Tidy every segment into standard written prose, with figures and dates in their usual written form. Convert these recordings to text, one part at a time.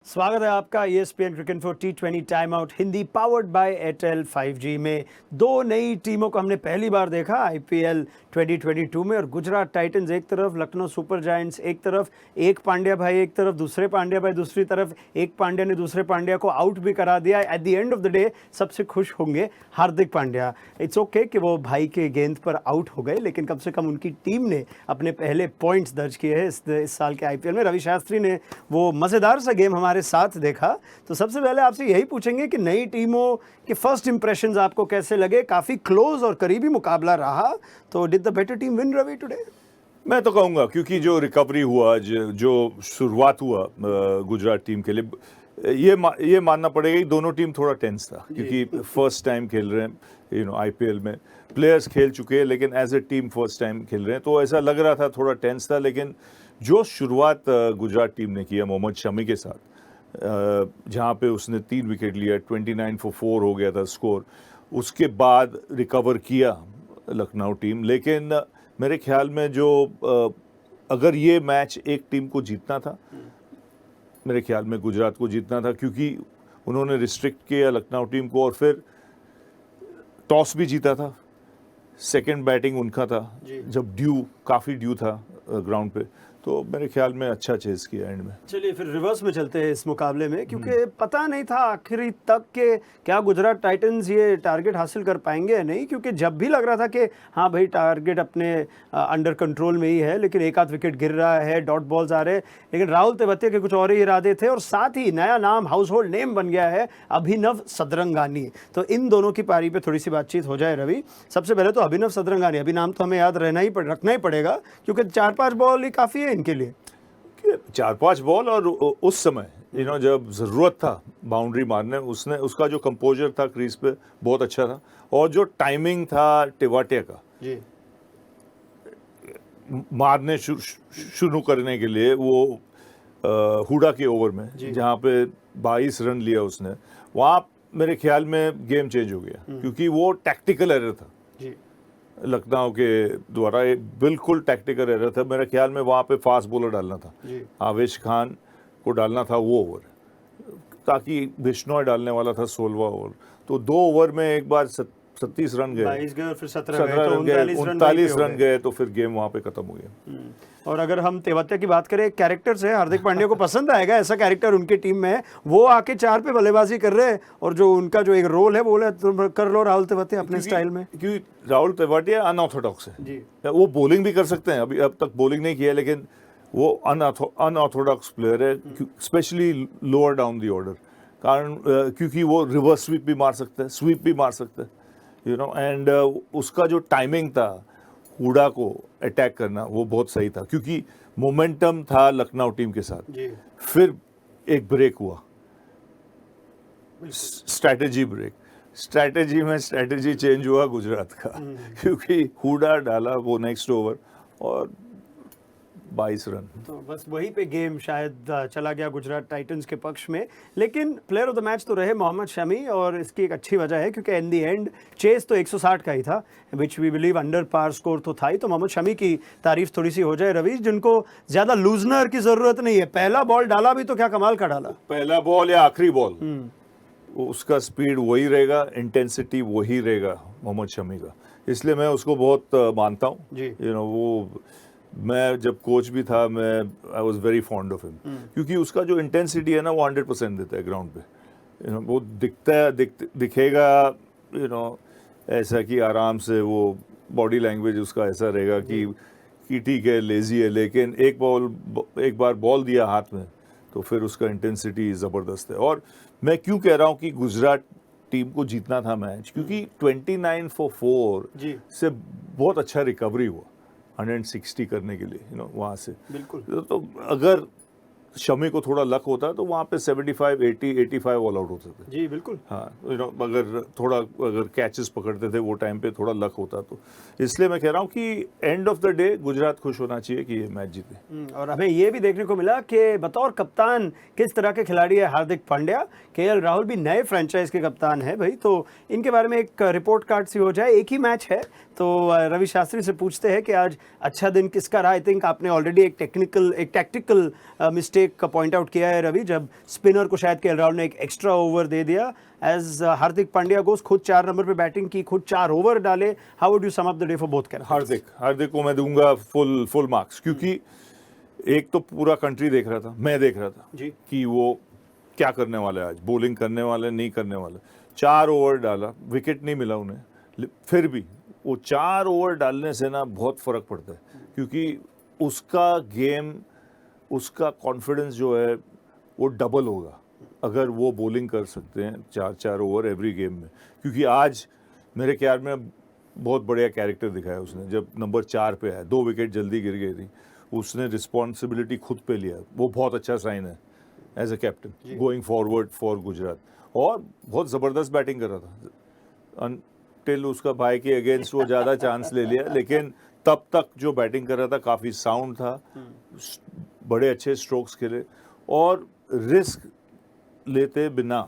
स्वागत है आपका ESPN cricket info T20 time out Hindi powered by Airtel 5G में। दो नई टीमों को हमने पहली बार देखा IPL 2022 में, और गुजरात टाइटंस एक तरफ, लखनऊ सुपर जायंट्स एक तरफ, एक पांड्या भाई एक तरफ, दूसरे पांड्या भाई दूसरी तरफ। एक पांड्या ने दूसरे पांड्या को आउट भी करा दिया। At the end of the day सबसे खुश होंगे हार्दिक पांड्या। इट्स ओके कि वो भाई के गेंद पर आउट हो गए, लेकिन कम से कम उनकी टीम ने अपने पहले पॉइंट्स दर्ज किए हैं इस साल के IPL में। रवि शास्त्री ने वो मज़ेदार सा गेम हमारे साथ देखा। तो सबसे पहले आपसे यही पूछेंगे कि नई टीमों के फर्स्ट इंप्रेशंस आपको कैसे लगे? काफ़ी क्लोज और करीबी मुकाबला रहा, तो did the better team win Ravi today? मैं तो कहूँगा क्योंकि जो रिकवरी हुआ, जो शुरुआत हुआ गुजरात टीम के लिए, ये मानना पड़ेगा कि दोनों टीम थोड़ा टेंस था, क्योंकि फर्स्ट टाइम खेल रहे हैं IPL में। प्लेयर्स खेल चुके हैं लेकिन as a team first time खेल रहे हैं, तो ऐसा लग रहा था थोड़ा टेंस था। लेकिन जो शुरुआत गुजरात टीम ने किया मोहम्मद शमी के साथ, जहाँ पे उसने 3 विकेट लिया, 29 for 4 हो गया था स्कोर, उसके बाद रिकवर किया लखनऊ टीम। लेकिन मेरे ख्याल में अगर ये मैच एक टीम को जीतना था, मेरे ख्याल में गुजरात को जीतना था, क्योंकि उन्होंने रिस्ट्रिक्ट किया लखनऊ टीम को और फिर टॉस भी जीता था। सेकंड बैटिंग उनका था जब काफ़ी ड्यू था ग्राउंड पे, तो मेरे ख्याल में अच्छा चेस किया एंड में। चलिए फिर रिवर्स में चलते हैं इस मुकाबले में, क्योंकि पता नहीं था आखिरी तक के क्या गुजरात टाइटंस ये टारगेट हासिल कर पाएंगे या नहीं, क्योंकि जब भी लग रहा था कि हाँ भाई टारगेट अपने अंडर कंट्रोल में ही है, लेकिन एक आध विकेट गिर रहा है, डॉट बॉल्स आ रहे हैं, लेकिन राहुल तेवतिया के कुछ और ही इरादे थे। और साथ ही नया नाम, हाउस होल्ड नेम बन गया है, अभिनव सदरंगानी। तो इन दोनों की पारी पे थोड़ी सी बातचीत हो जाए रवि। सबसे पहले तो अभिनव सदरंगानी, अभी नाम तो हमें याद रखना ही पड़ेगा, क्योंकि 4-5 बॉल ही काफ़ी है इनके लिए। 4-5 बॉल, और उस समय जब ज़रूरत था बाउंड्री मारने, उसका जो कंपोजर था क्रीज पे बहुत अच्छा था, और जो टाइमिंग था तेवतिया का जी मारने शुरू करने के लिए, वो हुडा के ओवर में जहाँ पे 22 रन लिया उसने, वहाँ मेरे ख्याल में गेम चेंज हो गया, क्योंकि वो टैक्टिकल एरर था लखनऊ के द्वारा। बिल्कुल टैक्टिकल एरर था। मेरे ख्याल में वहाँ पे फास्ट बॉलर डालना था, आवेश खान को डालना था वो ओवर, ताकि बिश्नोई डालने वाला था 16वां ओवर। तो 2 ओवर में एक बार 37 रन गए, 22 गए और फिर 17 गए, 39 रन गए, तो फिर गेम वहाँ पे खत्म हो गया। और अगर हम तेवतिया की बात करें, कैरेक्टर से हार्दिक पांड्या को पसंद आएगा ऐसा कैरेक्टर उनकी टीम में है। वो आके 4 पे बल्लेबाजी कर रहे हैं, और जो उनका जो एक रोल है, बोले तुम कर लो राहुल तेवतिया अपने स्टाइल में, क्योंकि राहुल तेवतिया अनऑर्थोडॉक्स है जी। वो बॉलिंग भी कर सकते हैं, अब तक बॉलिंग नहीं किया, लेकिन वो अनऑर्थोडॉक्स प्लेयर है, specially lower down the order, कारण क्योंकि वो रिवर्स स्वीप भी मार सकते हैं, स्वीप भी मार सकते हैं, एंड उसका जो टाइमिंग था हुडा को अटैक करना, वो बहुत सही था, क्योंकि मोमेंटम था लखनऊ टीम के साथ। फिर एक ब्रेक हुआ, स्ट्रैटेजी ब्रेक, स्ट्रैटेजी चेंज हुआ गुजरात का, क्योंकि हुडा डाला वो नेक्स्ट ओवर और 22 रन। तो बस वहीं पे गेम शायद चला गया गुजरात टाइटंस के पक्ष में। लेकिन प्लेयर ऑफ द मैच तो रहे मोहम्मद शमी, और इसकी एक अच्छी वजह है क्योंकि इन दी एंड चेस तो 160 का ही था, which we believe under par score तो था ही। तो मोहम्मद शमी की तारीफ थोड़ी सी हो जाए रवि, जिनको ज़्यादा लूजनर की ज़रूरत नहीं है। पहला बॉल डाला भी तो क्या कमाल का डाला, पहला बॉल या आखिरी बॉल, उसका स्पीड वही रहेगा, इंटेंसिटी वही रहेगा मोहम्मद शमी का, इसलिए मैं उसको बहुत मानता हूँ। वो मैं जब कोच भी था, I was very fond of him, क्योंकि उसका जो इंटेंसिटी है ना, वो 100% देता है ग्राउंड पे। वो दिखेगा ऐसा कि आराम से, वो बॉडी लैंग्वेज उसका ऐसा रहेगा कि ठीक है, लेजी है, लेकिन एक बार बॉल दिया हाथ में तो फिर उसका इंटेंसिटी ज़बरदस्त है। और मैं क्यों कह रहा हूँ कि गुजरात टीम को जीतना था मैच, क्योंकि 29 for 4 से बहुत अच्छा रिकवरी हुआ 160 करने के लिए, वहाँ से। बिल्कुल। तो अगर शमी को थोड़ा लक होता तो वहाँ पे 75, 80, 85 ऑल आउट होते थे जी। बिल्कुल। हाँ, अगर कैचेस पकड़ते थे वो टाइम पे, थोड़ा लक होता तो। इसलिए मैं कह रहा हूँ कि end of the day Gujarat खुश होना चाहिए कि ये मैच जीते। और हमें ये भी देखने को मिला कि बतौर कप्तान किस तरह के खिलाड़ी है हार्दिक पांड्या। KL राहुल भी नए फ्रेंचाइज के कप्तान है भाई, तो इनके बारे में एक रिपोर्ट कार्ड सी हो जाए। एक ही मैच है तो रवि शास्त्री से पूछते हैं कि आज अच्छा दिन किसका रहा। आई थिंक आपने ऑलरेडी एक टैक्टिकल मिस्टेक का पॉइंट आउट किया है रवि, जब स्पिनर को शायद केएल राहुल ने एक एक्स्ट्रा ओवर दे दिया। एज हार्दिक पांड्या गोस, खुद 4 नंबर पे बैटिंग की, खुद 4 ओवर डाले। How would you sum up the day for both characters? Hardik को मैं दूंगा फुल मार्क्स, क्योंकि एक तो पूरा कंट्री देख रहा था, मैं देख रहा था जी कि वो क्या करने वाले, आज बॉलिंग करने वाले नहीं करने वाले। 4 ओवर डाला, विकेट नहीं मिला उन्हें, फिर भी वो 4 ओवर डालने से ना बहुत फर्क पड़ता है, क्योंकि उसका गेम, उसका कॉन्फिडेंस जो है वो डबल होगा अगर वो बॉलिंग कर सकते हैं 4 ओवर एवरी गेम में। क्योंकि आज मेरे ख्याल में बहुत बढ़िया कैरेक्टर दिखाया उसने, जब नंबर 4 पे आया, 2 विकेट जल्दी गिर गई थी, उसने रिस्पॉन्सिबिलिटी खुद पे लिया। वो बहुत अच्छा साइन है as a captain going forward for Gujarat. और बहुत ज़बरदस्त बैटिंग कर रहा था अनटिल उसका भाई के अगेंस्ट वो ज़्यादा चांस ले लिया, लेकिन तब तक जो बैटिंग कर रहा था काफ़ी साउंड था, बड़े अच्छे स्ट्रोक्स खेले और रिस्क लेते बिना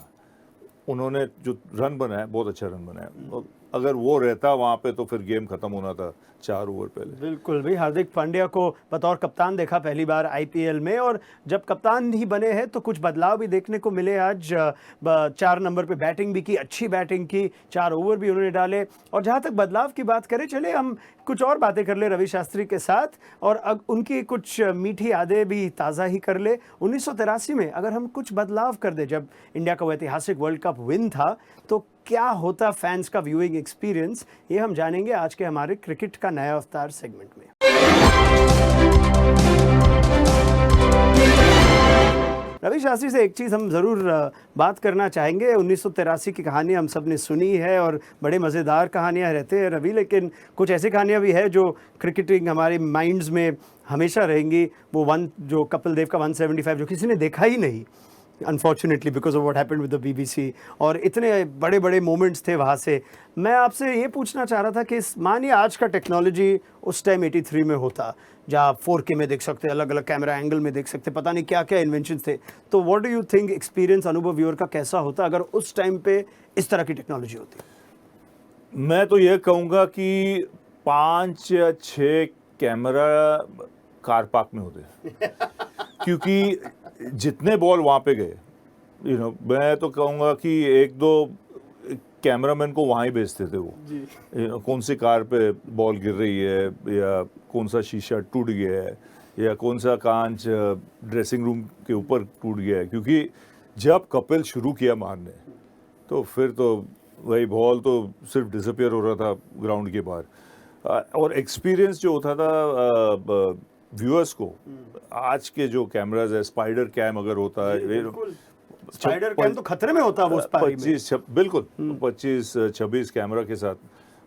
उन्होंने जो रन बनाया, बहुत अच्छा रन बनाया। अगर वो रहता वहाँ पे तो फिर गेम खत्म होना था 4 ओवर पहले। बिल्कुल भाई, हार्दिक पांड्या को बतौर कप्तान देखा पहली बार आईपीएल में, और जब कप्तान ही बने हैं तो कुछ बदलाव भी देखने को मिले। आज 4 नंबर पे बैटिंग भी की, अच्छी बैटिंग की, 4 ओवर भी उन्होंने डाले। और जहाँ तक बदलाव की बात करें, चले हम कुछ और बातें कर ले रवि शास्त्री के साथ, और उनकी कुछ मीठी यादें भी ताज़ा ही कर ले। 1983 में अगर हम कुछ बदलाव कर दे, जब इंडिया का वो ऐतिहासिक वर्ल्ड कप विन था, तो क्या होता फैंस का व्यूइंग एक्सपीरियंस, ये हम जानेंगे आज के हमारे क्रिकेट का नया अवतार सेगमेंट में। रवि शास्त्री से एक चीज़ हम ज़रूर बात करना चाहेंगे। 1983 की कहानी हम सब ने सुनी है और बड़े मज़ेदार कहानियाँ रहते हैं रवि, लेकिन कुछ ऐसी कहानियाँ भी है जो क्रिकेटिंग हमारे माइंड्स में हमेशा रहेंगी। वो जो कपिल देव का 175 जो किसी ने देखा ही नहीं, unfortunately because of what happened with the BBC, और इतने बड़े बड़े मोमेंट्स थे वहाँ से। मैं आपसे ये पूछना चाह रहा था कि मानिए आज का टेक्नोलॉजी उस टाइम 83 में होता, जहाँ 4K में देख सकते, अलग अलग कैमरा एंगल में देख सकते, पता नहीं क्या क्या इन्वेंशन थे, तो what do you think experience, अनुभव व्यूअर का कैसा होता अगर उस टाइम पे इस तरह की टेक्नोलॉजी होती? मैं तो ये कहूँगा कि 5 या 6 कैमरा कार पार्क में होते क्योंकि जितने बॉल वहाँ पे गए, मैं तो कहूँगा कि 1-2 कैमरामैन को वहाँ ही भेजते थे वो, कौन सी कार पे बॉल गिर रही है, या कौन सा शीशा टूट गया है, या कौन सा कांच ड्रेसिंग रूम के ऊपर टूट गया है। क्योंकि जब कपिल शुरू किया मारने, तो फिर तो वही बॉल तो सिर्फ डिसअपियर हो रहा था ग्राउंड के बाहर। और एक्सपीरियंस जो होता था व्यूअर्स को, आज के जो कैमराज है, स्पाइडर कैम अगर होता है, स्पाइडर कैम तो खतरे में होता है वो उस पारी में। 25-26 कैमरा के साथ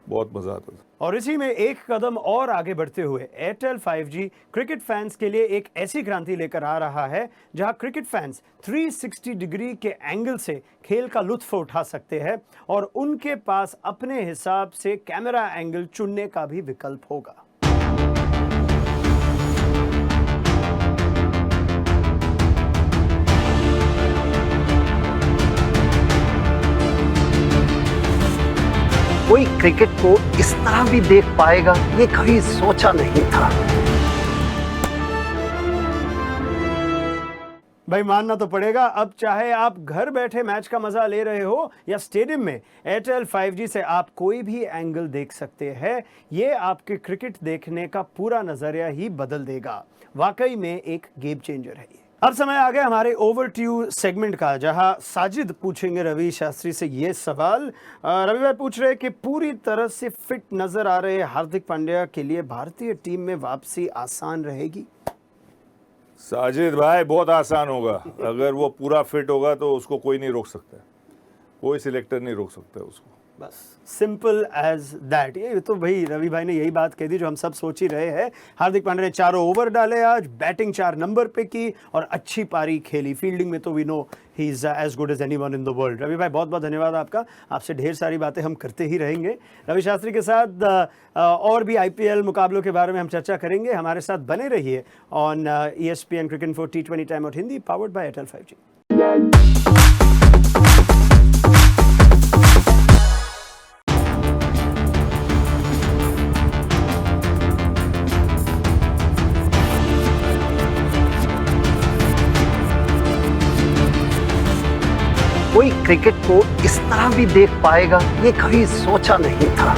बहुत मजा आता था। और इसी में एक कदम और आगे बढ़ते हुए एयरटेल 5G क्रिकेट फैंस के लिए एक ऐसी क्रांति लेकर आ रहा है जहां क्रिकेट फैंस 360 डिग्री के एंगल से खेल का लुत्फ उठा सकते हैं, और उनके पास अपने हिसाब से कैमरा एंगल चुनने का भी विकल्प होगा। कोई क्रिकेट को इस तरह भी देख पाएगा, ये कभी सोचा नहीं था। भाई मानना तो पड़ेगा, अब चाहे आप घर बैठे मैच का मजा ले रहे हो या स्टेडियम में, एयरटेल 5G से आप कोई भी एंगल देख सकते हैं। ये आपके क्रिकेट देखने का पूरा नजरिया ही बदल देगा। वाकई में एक गेम चेंजर है ये। अब समय आ गया हमारे ओवर टू यू सेगमेंट का, जहां साजिद पूछेंगे रवि शास्त्री से ये सवाल। रवि भाई पूछ रहे हैं कि पूरी तरह से फिट नजर आ रहे हार्दिक पांड्या के लिए भारतीय टीम में वापसी आसान रहेगी? साजिद भाई बहुत आसान होगा। अगर वो पूरा फिट होगा तो उसको कोई नहीं रोक सकता, कोई सिलेक्टर नहीं रोक सकता उसको। बस सिंपल एज दैट। ये तो भाई रवि भाई ने यही बात कह दी जो हम सब सोच ही रहे हैं। हार्दिक पांड्या ने 4 ओवर डाले आज, बैटिंग 4 नंबर पे की और अच्छी पारी खेली। फील्डिंग में तो we know he is as good as anyone in the world. Ravi भाई बहुत बहुत धन्यवाद आपका, आपसे ढेर सारी बातें हम करते ही रहेंगे। रवि शास्त्री के साथ और भी IPL मुकाबलों के बारे में हम चर्चा करेंगे। हमारे साथ बने रहिए on ESPN Cricket Info T20 time out Hindi, powered by Airtel 5G। कोई क्रिकेट को इस तरह भी देख पाएगा ये कभी सोचा नहीं था।